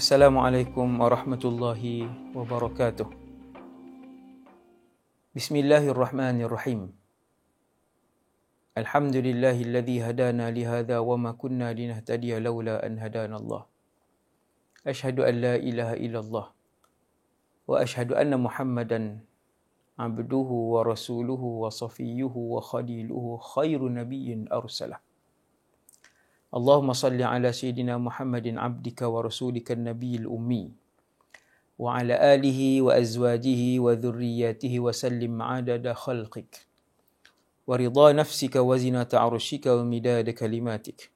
Assalamualaikum warahmatullahi wabarakatuh. Bismillahirrahmanirrahim. Alhamdulillahilladzi hadana lihadza wa ma kunna linahtadiya laula an hadana Allah. Asyhadu an la ilaha illallah wa asyhadu anna Muhammadan abduhu wa rasuluhu wa safiyyuhu wa khaliluhu khairu nabiyyin arsalah. Allahumma salli ala sayyidina Muhammadin abdika wa rasulika an-nabiyil ummi wa ala alihi wa azwajihi wa dhurriyyatihi wa sallim adada khalqik wa ridha nafsika wa zinata arshika wa midada kalimatik.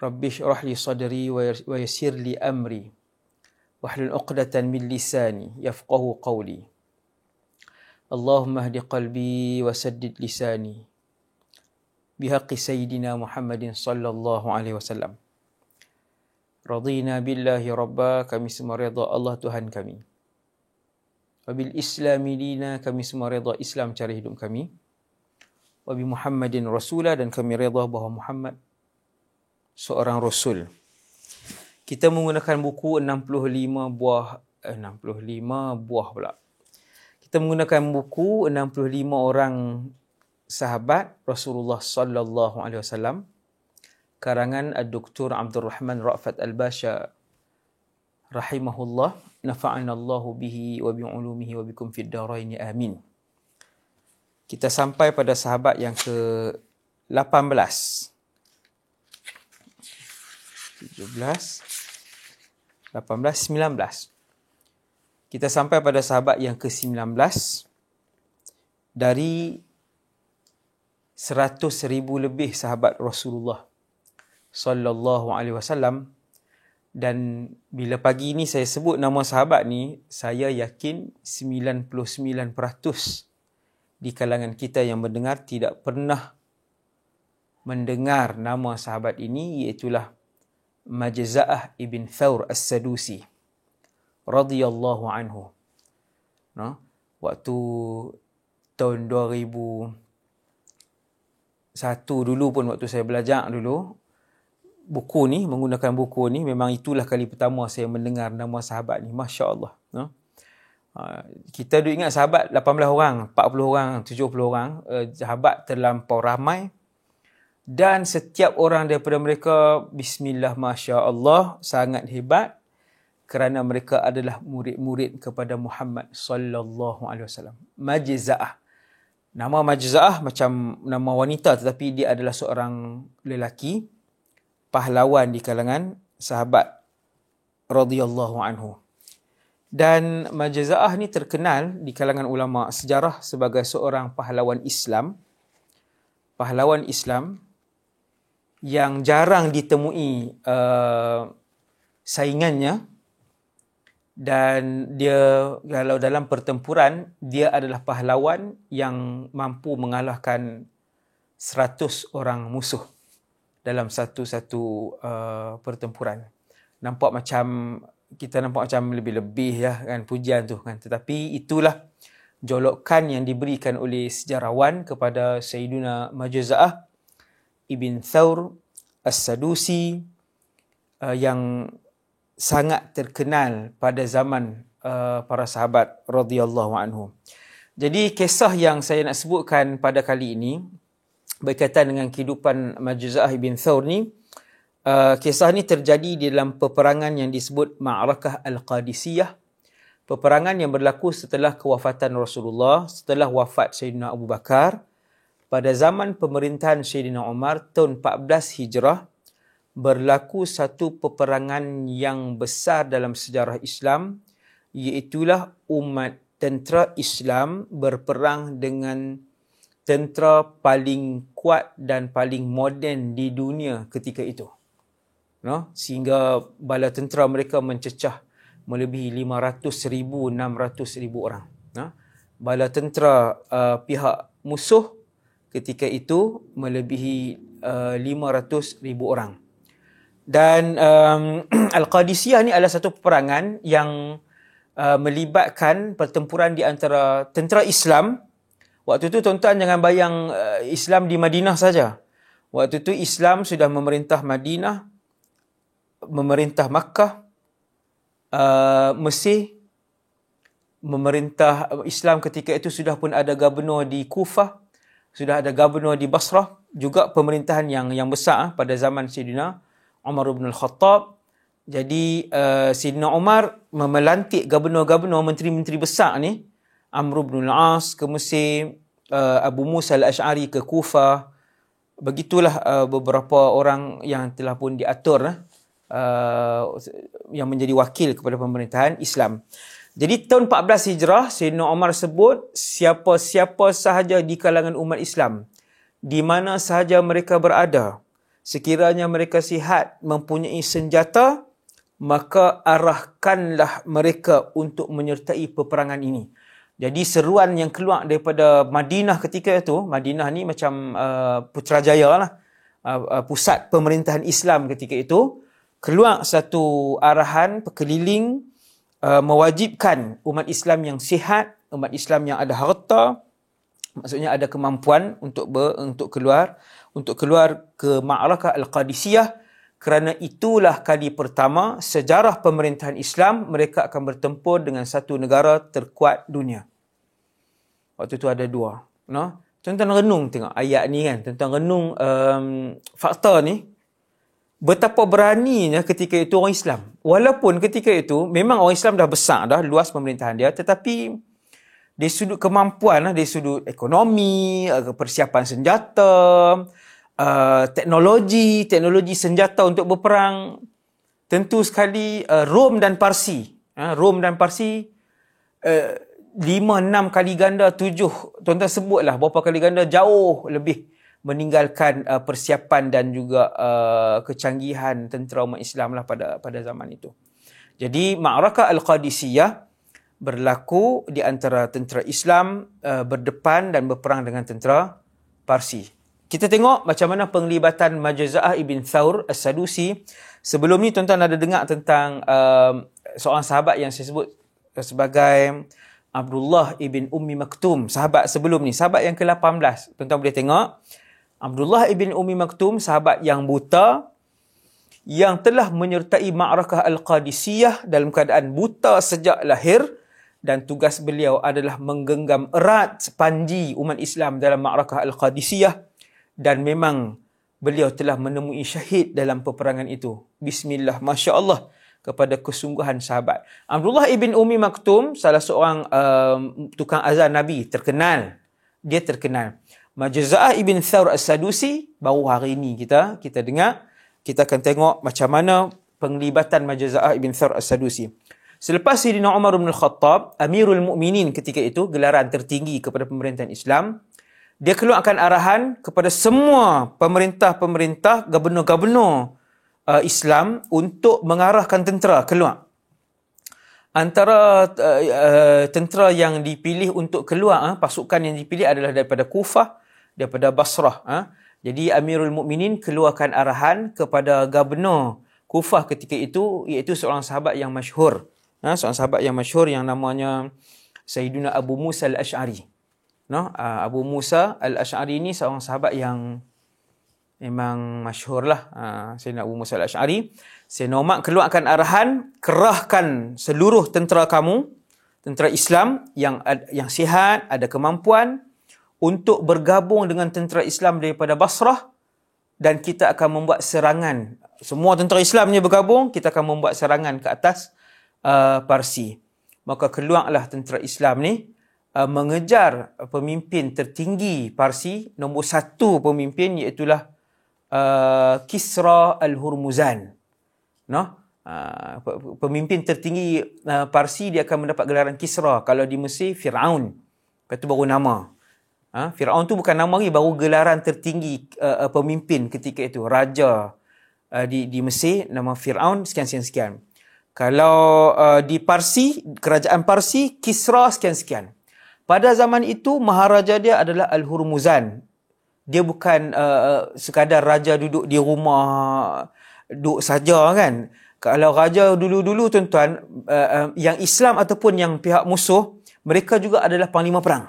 Rabbi shrah li sadri wa yassir li amri wahlul 'uqdatan min lisani yafqahu qawli. Allahumma hdi qalbi wa saddid lisani bihaqqi sayyidina Muhammadin sallallahu alaihi wasallam. Radina billahi rabba, kami semua redha Allah Tuhan kami. Wabil islami dina, kami semua redha Islam cara hidup kami. Wabi Muhammadin rasulah, dan kami redha bahawa Muhammad seorang rasul. Kita menggunakan buku 65 buah pula. Kita menggunakan buku 65 orang sahabat Rasulullah sallallahu alaihi wasallam, karangan Dr. Abdul Rahman Ra'fat Al-Basha rahimahullah, nafa'ana Allahu bihi wa bi ulumihi wa bikum fid darain amin. Kita sampai pada sahabat yang ke-18, 17, 18, 19. Kita sampai pada sahabat yang ke-19 dari 100,000 lebih sahabat Rasulullah sallallahu alaihi wasallam. Dan bila pagi ni saya sebut nama sahabat ni, saya yakin 99% di kalangan kita yang mendengar tidak pernah mendengar nama sahabat ini, iaitulah Majza'ah ibn Thawr As-Sadusi radhiyallahu anhu. Waktu tahun 2001 dulu pun, waktu saya belajar dulu buku ni, menggunakan buku ni, memang itulah kali pertama saya mendengar nama sahabat ni. Masya Allah. Kita duk ingat sahabat 18 orang, 40 orang, 70 orang. Sahabat terlampau ramai. Dan setiap orang daripada mereka, bismillah, Masya Allah, sangat hebat. Kerana mereka adalah murid-murid kepada Muhammad sallallahu alaihi wasallam. Majza'ah. Nama Majza'ah macam nama wanita, tetapi dia adalah seorang lelaki, pahlawan di kalangan sahabat radhiyallahu anhu. Dan Majza'ah ni terkenal di kalangan ulama sejarah sebagai seorang pahlawan Islam. Pahlawan Islam yang jarang ditemui saingannya. Dan dia, kalau dalam pertempuran, dia adalah pahlawan yang mampu mengalahkan 100 orang musuh dalam satu-satu pertempuran. Kita nampak macam lebih-lebih ya kan, pujian tu kan. Tetapi itulah jolokan yang diberikan oleh sejarawan kepada Sayyiduna Majza'ah ibn Thawr As-Sadusi, yang sangat terkenal pada zaman para sahabat radhiyallahu anhu. Jadi kisah yang saya nak sebutkan pada kali ini berkaitan dengan kehidupan Majza'ah ibn Thawr ni. Kisah ni terjadi di dalam peperangan yang disebut Ma'rakah Al-Qadisiyah. Peperangan yang berlaku setelah kewafatan Rasulullah, setelah wafat Sayyidina Abu Bakar. Pada zaman pemerintahan Sayyidina Umar tahun 14 Hijrah, berlaku satu peperangan yang besar dalam sejarah Islam, iaitulah umat tentera Islam berperang dengan tentera paling kuat dan paling moden di dunia ketika itu. Sehingga bala tentera mereka mencecah melebihi 500,000, 600,000 orang. Bala tentera pihak musuh ketika itu melebihi 500,000 orang. Dan Al-Qadisiyah ni adalah satu peperangan yang melibatkan pertempuran di antara tentera Islam. Waktu itu tuan-tuan jangan bayang Islam di Madinah saja. Waktu itu Islam sudah memerintah Madinah memerintah Makkah, Mesir, memerintah Islam ketika itu sudah pun ada gubernur di Kufah, sudah ada gubernur di Basrah, juga pemerintahan yang besar pada zaman Sayyidina Umar bin Al-Khattab. Jadi Sayyidina Umar melantik gubernur-gubernur, menteri-menteri besar ni, Amr bin Al-As ke Mesir, Abu Musa Al-Ash'ari ke Kufah. Begitulah beberapa orang yang telah pun diatur yang menjadi wakil kepada pemerintahan Islam. Jadi tahun 14 Hijrah, Sayyidina Umar sebut siapa-siapa sahaja di kalangan umat Islam, di mana sahaja mereka berada, sekiranya mereka sihat, mempunyai senjata, maka arahkanlah mereka untuk menyertai peperangan ini. Jadi seruan yang keluar daripada Madinah ketika itu, Madinah ni macam Putrajaya lah, pusat pemerintahan Islam ketika itu, keluar satu arahan keliling, mewajibkan umat Islam yang sihat, umat Islam yang ada harta, maksudnya ada kemampuan untuk keluar ke Ma'rakah Al-Qadisiyah, kerana itulah kali pertama sejarah pemerintahan Islam mereka akan bertempur dengan satu negara terkuat dunia. Waktu tu ada dua. No? Tuan-tuan renung tengok ayat ni kan, tuan-tuan renung fakta ni. Betapa beraninya ketika itu orang Islam. Walaupun ketika itu memang orang Islam dah besar dah, luas pemerintahan dia, tetapi dari sudut kemampuan, dari sudut ekonomi, persiapan senjata, teknologi senjata untuk berperang, tentu sekali Rom dan Parsi. Rom dan Parsi 5-6 kali ganda, 7, tuan-tuan sebutlah berapa kali ganda jauh lebih meninggalkan persiapan dan juga kecanggihan tentera umat Islam lah pada zaman itu. Jadi Ma'rakah Al-Qadisiyah berlaku di antara tentera Islam berdepan dan berperang dengan tentera Parsi. Kita tengok macam mana penglibatan Majaza'ah ibn Thawr As-Sadusi. Sebelum ni tuan-tuan ada dengar tentang seorang sahabat yang saya sebut sebagai Abdullah ibn Ummi Maktum. Sahabat sebelum ni, sahabat yang ke-18. Tuan-tuan boleh tengok. Abdullah ibn Ummi Maktum, sahabat yang buta, yang telah menyertai Ma'rakah Al-Qadisiyah dalam keadaan buta sejak lahir, dan tugas beliau adalah menggenggam erat panji umat Islam dalam Ma'rakah Al-Qadisiyah, dan memang beliau telah menemui syahid dalam peperangan itu. Bismillah, Masya Allah, kepada kesungguhan sahabat. Abdullah ibn Ummi Maktum, salah seorang tukang azan Nabi, terkenal. Dia terkenal. Majaza'ah ibn Thawr As-Sadusi, baru hari ini kita dengar. Kita akan tengok macam mana penglibatan Majaza'ah ibn Thawr As-Sadusi. Selepas Sayyidina Umar bin Al-Khattab, Amirul Mukminin ketika itu, gelaran tertinggi kepada pemerintahan Islam, dia keluarkan arahan kepada semua pemerintah-pemerintah, gubernur-gubernur Islam untuk mengarahkan tentera keluar. Antara tentera yang dipilih untuk keluar, pasukan yang dipilih adalah daripada Kufah, daripada Basrah. Jadi Amirul Mukminin keluarkan arahan kepada gubernur Kufah ketika itu, iaitu seorang sahabat yang masyhur. Seorang sahabat yang masyhur yang namanya Sayyidina Abu Musa Al-Ash'ari. Abu Musa Al-Ash'ari ni seorang sahabat yang memang masyhur lah. Sayyidina Abu Musa Al-Ash'ari. Sayyidina Umar keluarkan arahan, kerahkan seluruh tentera kamu, tentera Islam yang sihat, ada kemampuan, untuk bergabung dengan tentera Islam daripada Basrah, dan kita akan membuat serangan. Semua tentera Islam ni bergabung, kita akan membuat serangan ke atas Parsi. Maka keluarlah tentera Islam ni mengejar pemimpin tertinggi Parsi, nombor 1 pemimpin, iaitulah Kisra Al-Hurmuzan. Pemimpin tertinggi Parsi, dia akan mendapat gelaran Kisra. Kalau di Mesir, Fir'aun. Lepas tu baru nama. Fir'aun tu bukan nama lagi, baru gelaran tertinggi pemimpin ketika itu. Raja di Mesir, nama Fir'aun, sekian-sekian. Kalau di Parsi, kerajaan Parsi, Kisra sekian-sekian. Pada zaman itu, maharaja dia adalah Al-Hurmuzan. Dia bukan sekadar raja duduk di rumah, duduk saja kan. Kalau raja dulu-dulu tuan-tuan, yang Islam ataupun yang pihak musuh, mereka juga adalah panglima perang.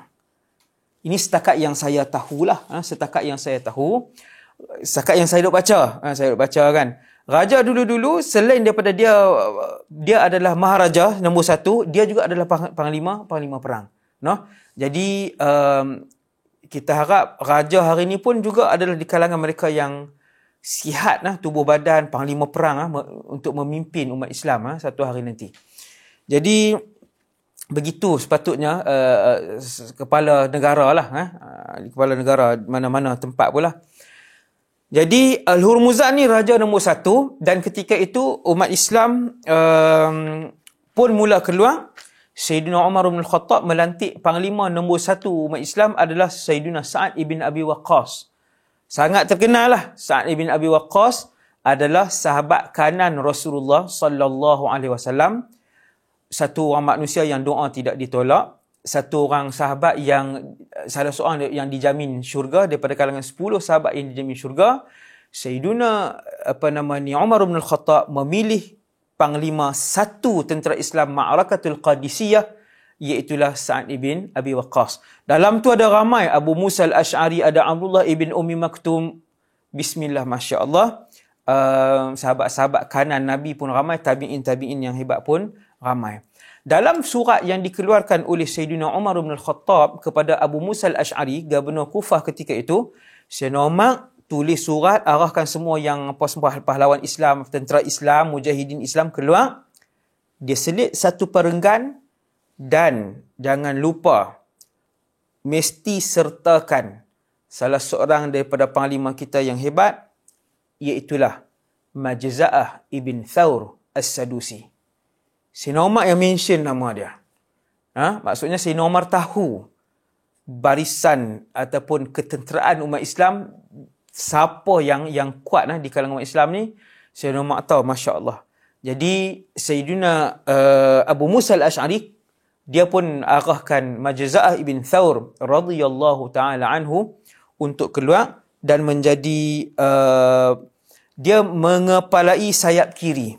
Ini setakat yang saya tahulah, setakat yang saya tahu, setakat yang saya duk baca, saya duk baca kan. Raja dulu-dulu selain daripada dia adalah maharaja nombor satu, dia juga adalah panglima perang. No? Jadi kita harap raja hari ini pun juga adalah di kalangan mereka yang sihat tubuh badan, panglima perang untuk memimpin umat Islam satu hari nanti. Jadi begitu sepatutnya kepala negara lah, kepala negara mana-mana tempat pula. Jadi Al-Hurmuzan ni raja nombor satu, dan ketika itu umat Islam pun mula keluar. Sayyidina Umar bin Khattab melantik panglima nombor satu umat Islam adalah Sayyidina Sa'ad ibn Abi Waqqas. Sangat terkenal lah. Sa'ad ibn Abi Waqqas adalah sahabat kanan Rasulullah sallallahu alaihi wasallam. Satu orang manusia yang doa tidak ditolak. Satu orang sahabat yang salah seorang yang dijamin syurga daripada kalangan 10 sahabat yang dijamin syurga. Sayyidina Umar bin Khattab memilih panglima satu tentera Islam Ma'rakatul Qadisiyah, iaitulah Sa'ad ibn Abi Waqqas. Dalam tu ada ramai, Abu Musa al-Ash'ari, ada Abdullah ibn Ummi Maktum. Bismillah, Masya Allah. Sahabat-sahabat kanan Nabi pun ramai, tabi'in yang hebat pun ramai. Dalam surat yang dikeluarkan oleh Sayyidina Umar bin Khattab kepada Abu Musa al-Ash'ari, Gubernur Kufah ketika itu, Sayyidina Umar tulis surat, arahkan semua yang pahlawan Islam, tentera Islam, mujahidin Islam keluar. Dia selit satu perenggan, dan jangan lupa mesti sertakan salah seorang daripada panglima kita yang hebat, iaitulah Majza'ah ibn Thawr As-Sadusi. Sayyidina Umar yang mention nama dia. Maksudnya Sayyidina Umar tahu barisan ataupun ketenteraan umat Islam, siapa yang kuat di kalangan umat Islam ni. Sayyidina Umar tahu, Masya Allah. Jadi Sayyidina Abu Musa al-Ash'ari, dia pun arahkan Majza'ah ibn Thawr radhiyallahu ta'ala anhu untuk keluar dan menjadi dia mengepalai sayap kiri.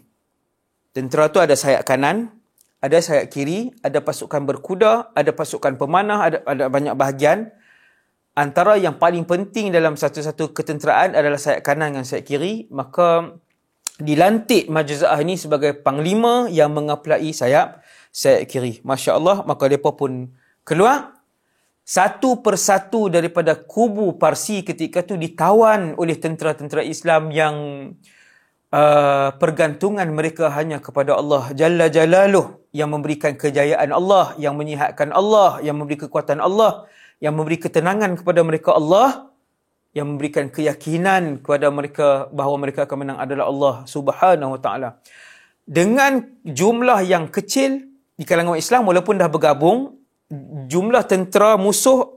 Tentera tu ada sayap kanan, ada sayap kiri, ada pasukan berkuda, ada pasukan pemanah, ada banyak bahagian. Antara yang paling penting dalam satu-satu ketenteraan adalah sayap kanan dan sayap kiri. Maka dilantik Majza'ah ini sebagai panglima yang mengeplai sayap kiri. Masya Allah. Maka mereka pun keluar. Satu persatu daripada kubu Parsi ketika itu ditawan oleh tentera-tentera Islam yang pergantungan mereka hanya kepada Allah Jalla Jalaluh, yang memberikan kejayaan Allah, yang menyihatkan Allah, yang memberi kekuatan Allah, yang memberi ketenangan kepada mereka Allah, yang memberikan keyakinan kepada mereka bahawa mereka akan menang adalah Allah Subhanahu wa ta'ala. Dengan jumlah yang kecil di kalangan Islam, walaupun dah bergabung, jumlah tentera musuh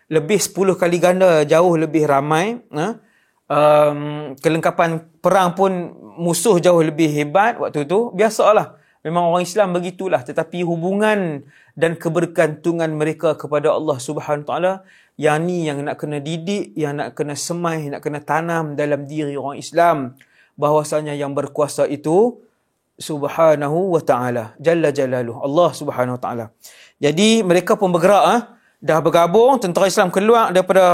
lebih 10 kali ganda, jauh lebih ramai. Kelengkapan perang pun musuh jauh lebih hebat waktu itu. Biasalah. Memang orang Islam begitulah. Tetapi hubungan dan kebergantungan mereka kepada Allah Subhanahu Wa Taala, yang ni yang nak kena didik, yang nak kena semai, nak kena tanam dalam diri orang Islam, bahawasanya yang berkuasa itu Subhanahu Wa Taala, Jalla Jalaluh, Allah Subhanahu Wa Taala. Jadi mereka pun bergerak, dah bergabung, tentera Islam keluar daripada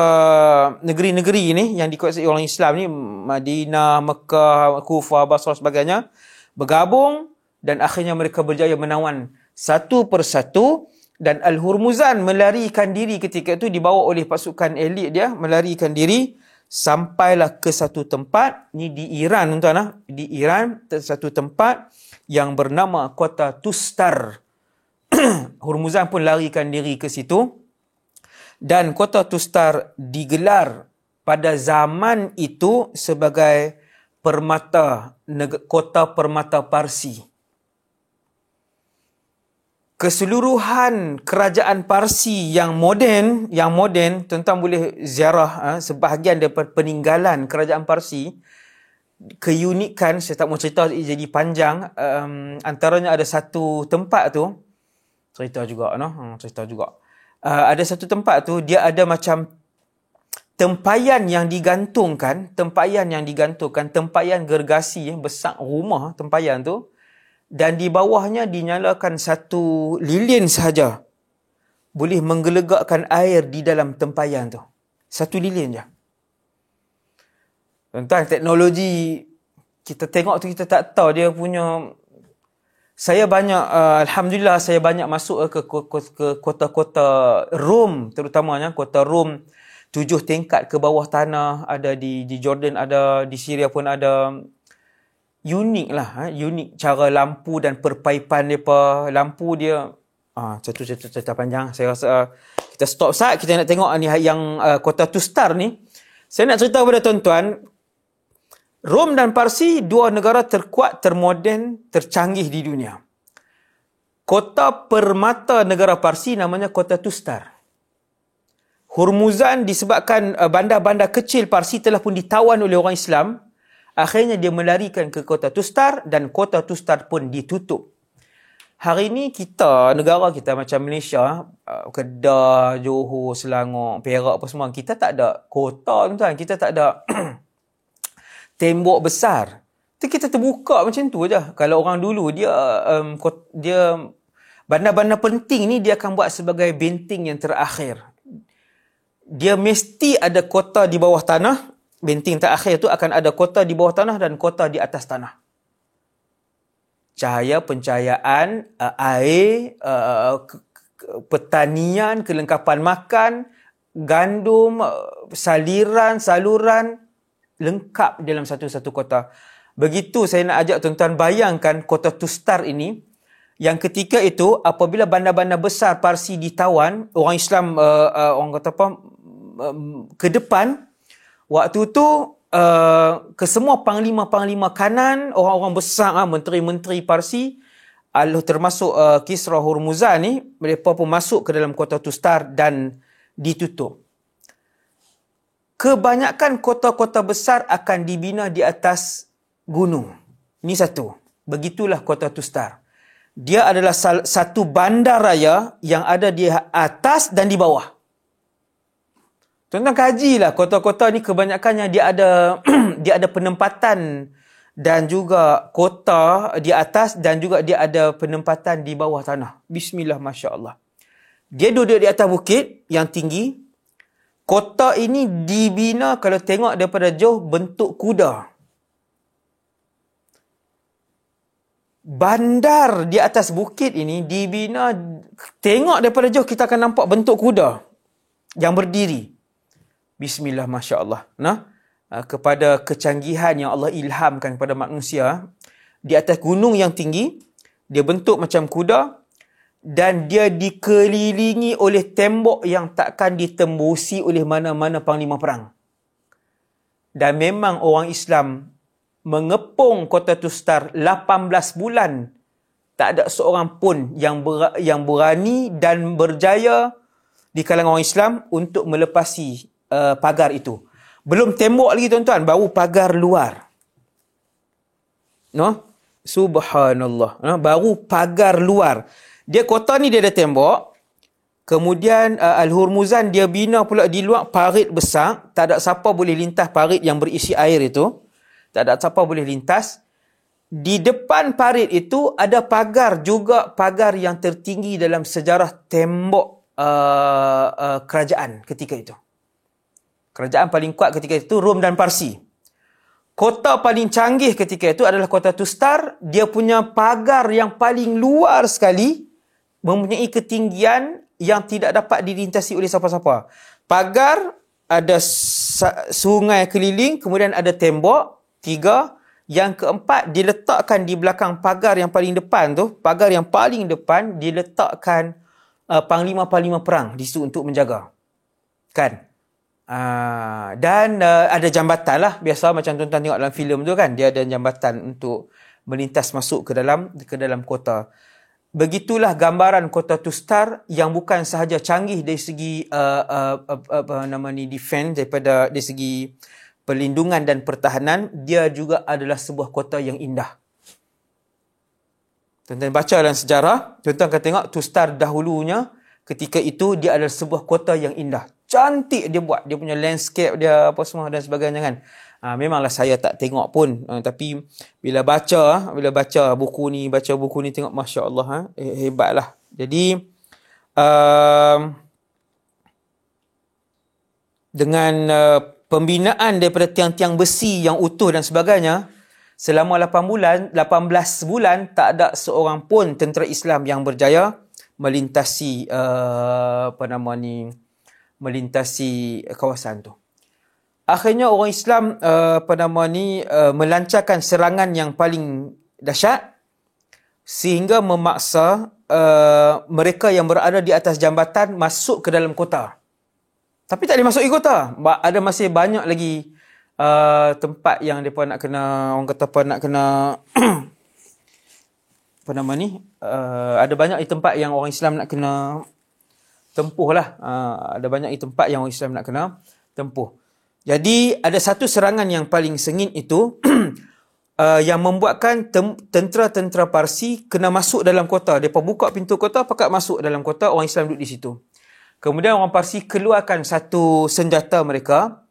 negeri-negeri ni yang dikuasai orang Islam ni, Madinah, Mekah, Kufah, Basrah sebagainya, bergabung dan akhirnya mereka berjaya menawan satu persatu. Dan Al-Hurmuzan melarikan diri ketika itu, dibawa oleh pasukan elit dia, melarikan diri sampailah ke satu tempat, ni di Iran tuan-tuan, di Iran, satu tempat yang bernama kota Tustar. Hurmuzan pun larikan diri ke situ, dan kota Tustar digelar pada zaman itu sebagai kota permata Parsi. Keseluruhan kerajaan Parsi yang moden, tuan-tuan boleh ziarah sebahagian daripada peninggalan kerajaan Parsi. Keunikan, saya tak mau cerita jadi panjang, antaranya ada satu tempat tu, cerita juga. Ada satu tempat tu, dia ada macam tempayan yang digantungkan, tempayan gergasi, besar rumah tempayan tu, dan di bawahnya dinyalakan satu lilin sahaja, boleh menggelegakkan air di dalam tempayan tu. Satu lilin je. Tuan-tuan, teknologi kita tengok tu kita tak tahu dia punya. Saya banyak, Alhamdulillah saya banyak masuk ke kota-kota Rom, terutamanya kota Rom, 7 tingkat ke bawah tanah, ada di Jordan, ada di Syria pun ada. Unik lah, unik cara lampu dan perpaipan mereka. Lampu dia, cerita panjang. Saya rasa kita stop saat kita nak tengok ni yang kota Tustar ni. Saya nak cerita kepada tuan-tuan, Rom dan Parsi, 2 negara terkuat, termoden, tercanggih di dunia. Kota permata negara Parsi namanya kota Tustar. Hormuzan disebabkan bandar-bandar kecil Parsi telah pun ditawan oleh orang Islam. Akhirnya dia melarikan ke kota Tustar dan kota Tustar pun ditutup. Hari ini kita, negara kita macam Malaysia, Kedah, Johor, Selangor, Perak apa semua, kita tak ada kota tuan-tuan, kita tak ada tembok besar. Kita terbuka macam tu aja. Kalau orang dulu dia bandar-bandar penting ni dia akan buat sebagai benteng yang terakhir. Dia mesti ada kota di bawah tanah. Benteng terakhir tu akan ada kota di bawah tanah dan kota di atas tanah. Cahaya, pencahayaan, air, pertanian, kelengkapan makan, gandum, saliran, saluran, lengkap dalam satu-satu kota. Begitu saya nak ajak tuan-tuan bayangkan kota Tustar ini, yang ketika itu apabila bandar-bandar besar Parsi ditawan, orang Islam orang kata apa, ke depan, waktu tu ke semua panglima-panglima kanan, orang-orang besar, menteri-menteri Parsi, termasuk Kisra Hormuzan ni, mereka pun masuk ke dalam kota Tustar dan ditutup. Kebanyakan kota-kota besar akan dibina di atas gunung. Ini satu. Begitulah kota Tustar. Dia adalah satu bandar raya yang ada di atas dan di bawah. Tuan-tuan kajilah kota-kota ni kebanyakannya dia ada dia ada penempatan dan juga kota di atas dan juga dia ada penempatan di bawah tanah. Bismillah, Masya Allah. Dia duduk di atas bukit yang tinggi. Kota ini dibina kalau tengok daripada jauh bentuk kuda. Bandar di atas bukit ini dibina, tengok daripada jauh kita akan nampak bentuk kuda yang berdiri. Bismillah, Masya Allah. Kepada kecanggihan yang Allah ilhamkan kepada manusia, di atas gunung yang tinggi, dia bentuk macam kuda dan dia dikelilingi oleh tembok yang takkan ditembusi oleh mana-mana panglima perang. Dan memang orang Islam mengepung kota Tustar 18 bulan. Tak ada seorang pun yang berani dan berjaya di kalangan orang Islam untuk melepasi pagar itu. Belum tembok lagi tuan-tuan, baru pagar luar. Subhanallah. Baru pagar luar. Dia kota ni dia ada tembok. Kemudian Al-Hurmuzan dia bina pula di luar parit besar. Tak ada siapa boleh lintas parit yang berisi air itu. Tak ada siapa boleh lintas. Di depan parit itu ada pagar, juga pagar yang tertinggi dalam sejarah tembok kerajaan ketika itu. Kerajaan paling kuat ketika itu Rom dan Parsi. Kota paling canggih ketika itu adalah kota Tustar. Dia punya pagar yang paling luar sekali, mempunyai ketinggian yang tidak dapat dilintasi oleh siapa-siapa. Pagar, ada sungai keliling, kemudian ada tembok, 3. Yang keempat, diletakkan di belakang pagar yang paling depan tu, pagar yang paling depan, diletakkan panglima-panglima perang di situ untuk menjaga. Kan? Dan ada jambatan lah. Biasa macam tuan-tuan tengok dalam filem tu kan, dia ada jambatan untuk melintas masuk ke dalam kota. Begitulah gambaran kota Tustar yang bukan sahaja canggih dari segi defense, dari segi perlindungan dan pertahanan, dia juga adalah sebuah kota yang indah. Tuan-tuan baca dalam sejarah, tuan-tuan akan tengok Tustar dahulunya, ketika itu dia adalah sebuah kota yang indah. Cantik dia buat, dia punya landscape dia apa semua dan sebagainya kan. Memanglah saya tak tengok pun, tapi bila baca buku ni tengok, Masya Allah, hebatlah. Jadi dengan pembinaan daripada tiang-tiang besi yang utuh dan sebagainya, selama 18 bulan tak ada seorang pun tentera Islam yang berjaya melintasi melintasi kawasan tu. Akhirnya orang Islam melancarkan serangan yang paling dahsyat sehingga memaksa mereka yang berada di atas jambatan masuk ke dalam kota. Tapi tak boleh masuk ke kota. Ada masih banyak lagi tempat yang mereka nak kena, orang kata apa, nak kena ada banyak tempat yang orang Islam nak kena tempuh lah. Ada banyak tempat yang orang Islam nak kena tempuh. Jadi ada satu serangan yang paling sengit itu yang membuatkan tentera-tentera Parsi kena masuk dalam kota. Mereka buka pintu kota, pakat masuk dalam kota, orang Islam duduk di situ. Kemudian orang Parsi keluarkan satu senjata mereka,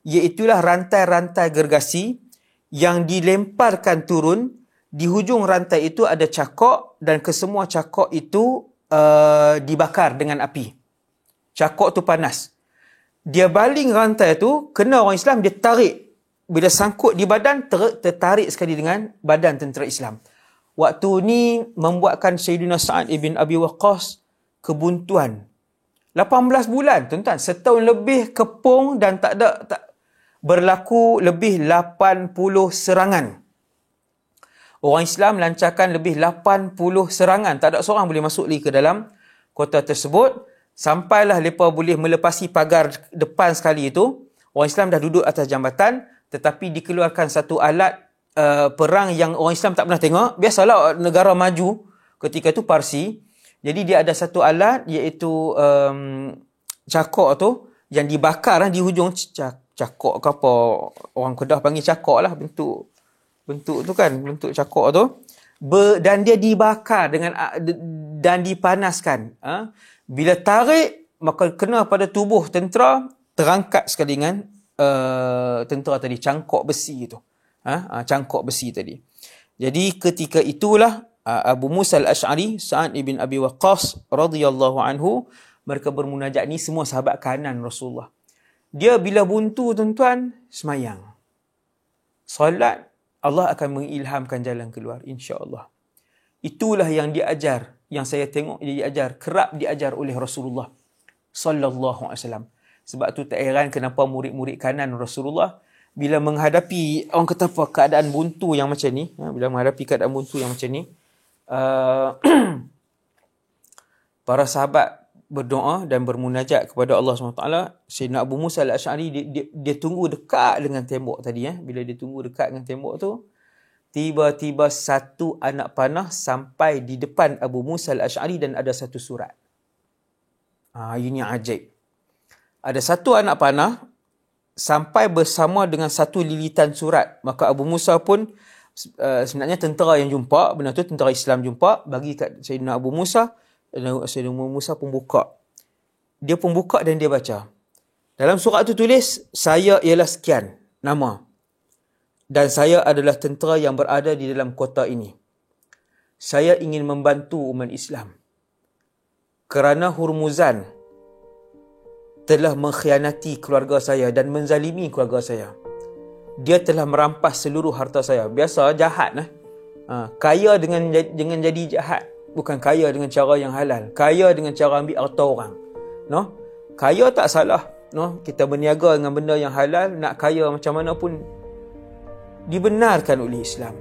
iaitulah rantai-rantai gergasi yang dilemparkan turun. Di hujung rantai itu ada cakok dan kesemua cakok itu dibakar dengan api. Cakok tu panas. Dia baling rantai tu, kena orang Islam, dia tarik. Bila sangkut di badan, tertarik sekali dengan badan tentera Islam. Waktu ni membuatkan Sayyidina Sa'ad ibn Abi Waqqas kebuntuan. 18 bulan, tuan-tuan. Setahun lebih kepung dan tak berlaku lebih 80 serangan. Orang Islam lancarkan lebih 80 serangan. Tak ada seorang boleh masuk lagi ke dalam kota tersebut. Sampailah mereka boleh melepasi pagar depan sekali itu. Orang Islam dah duduk atas jambatan. Tetapi dikeluarkan satu alat perang yang orang Islam tak pernah tengok. Biasalah negara maju ketika itu Parsi. Jadi dia ada satu alat iaitu cakok tu yang dibakar di hujung. Cakok ke apa, orang Kedah panggil cakok lah, bentuk tu kan, bentuk cakok tu. Dan dia dibakar dan dipanaskan. Bila tarik, maka kena pada tubuh tentera, terangkat sekali dengan tentera tadi, cangkok besi itu. Cangkok besi tadi. Jadi ketika itulah Abu Musa al-Ash'ari, Sa'ad ibn Abi Waqqas radhiyallahu anhu, mereka bermunajat. Ni semua sahabat kanan Rasulullah. Dia bila buntu, tuan-tuan, semayang. Solat, Allah akan mengilhamkan jalan keluar, insya-Allah. Itulah yang diajar, yang saya tengok dia diajar, kerap diajar oleh Rasulullah sallallahu alaihi wasallam. Sebab tu tak heran kenapa murid-murid kanan Rasulullah bila menghadapi orang kata apa, keadaan buntu yang macam ni, bila menghadapi keadaan buntu yang macam ni, para sahabat berdoa dan bermunajat kepada Allah SWT. Sayyidina Abu Musa al-Ash'ari dia tunggu dekat dengan tembok tadi. Bila dia tunggu dekat dengan tembok tu, tiba-tiba satu anak panah sampai di depan Abu Musa al-Ash'ari dan ada satu surat. Ini ajaib. Ada satu anak panah sampai bersama dengan satu lilitan surat. Maka Abu Musa pun sebenarnya tentera yang jumpa, benar tu tentera Islam jumpa, bagi kat Sayyidina Abu Musa. Sayyidina Abu Musa pun buka. Dia pun buka dan dia baca. Dalam surat tu tulis, saya ialah sekian nama. Dan saya adalah tentera yang berada di dalam kota ini. Saya ingin membantu umat Islam. Kerana Hurmuzan telah mengkhianati keluarga saya dan menzalimi keluarga saya. Dia telah merampas seluruh harta saya. Biasa jahat lah. Kaya dengan jadi jahat. Bukan kaya dengan cara yang halal. Kaya dengan cara ambil harta orang. No? Kaya tak salah. No? Kita berniaga dengan benda yang halal, nak kaya macam mana pun dibenarkan oleh Islam.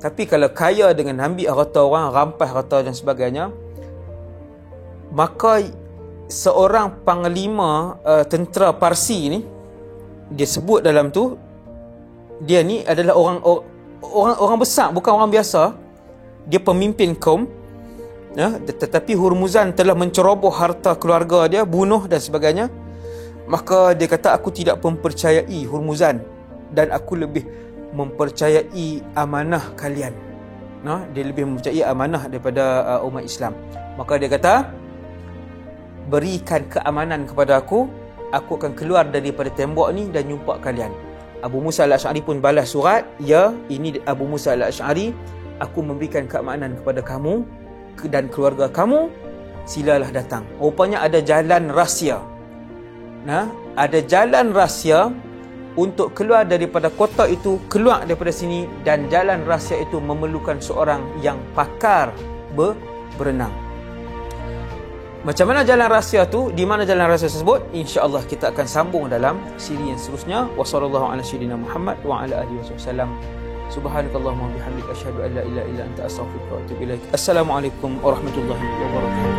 Tapi kalau kaya dengan ambil harta orang, rampas harta dan sebagainya, maka seorang panglima tentera Parsi ni, dia sebut dalam tu, dia ni adalah orang besar, bukan orang biasa. Dia pemimpin kaum. Tetapi Hurmuzan telah menceroboh harta keluarga dia, bunuh dan sebagainya. Maka dia kata, aku tidak mempercayai Hurmuzan dan aku lebih mempercayai amanah kalian. Dia lebih mempercayai amanah daripada umat Islam. Maka dia kata, berikan keamanan kepada aku akan keluar daripada tembok ni dan jumpa kalian. Abu Musa al-Ash'ari pun balas surat, ya, ini Abu Musa al-Ash'ari, aku memberikan keamanan kepada kamu dan keluarga kamu, silalah datang. Rupanya ada jalan rahsia. Ada jalan rahsia untuk keluar daripada kotak itu, keluar daripada sini, dan jalan rahsia itu memerlukan seorang yang pakar berenang. Macam mana jalan rahsia tu? Di mana jalan rahsia tersebut? InsyaAllah kita akan sambung dalam siri yang seterusnya. Wassallallahu ala sayyidina Muhammad wa ala alihi wasallam. Subhanakallahumma wa bihamdika asyhadu an la ilaha illa anta astaghfiruka wa atubu ilaik. Assalamualaikum warahmatullahi wabarakatuh.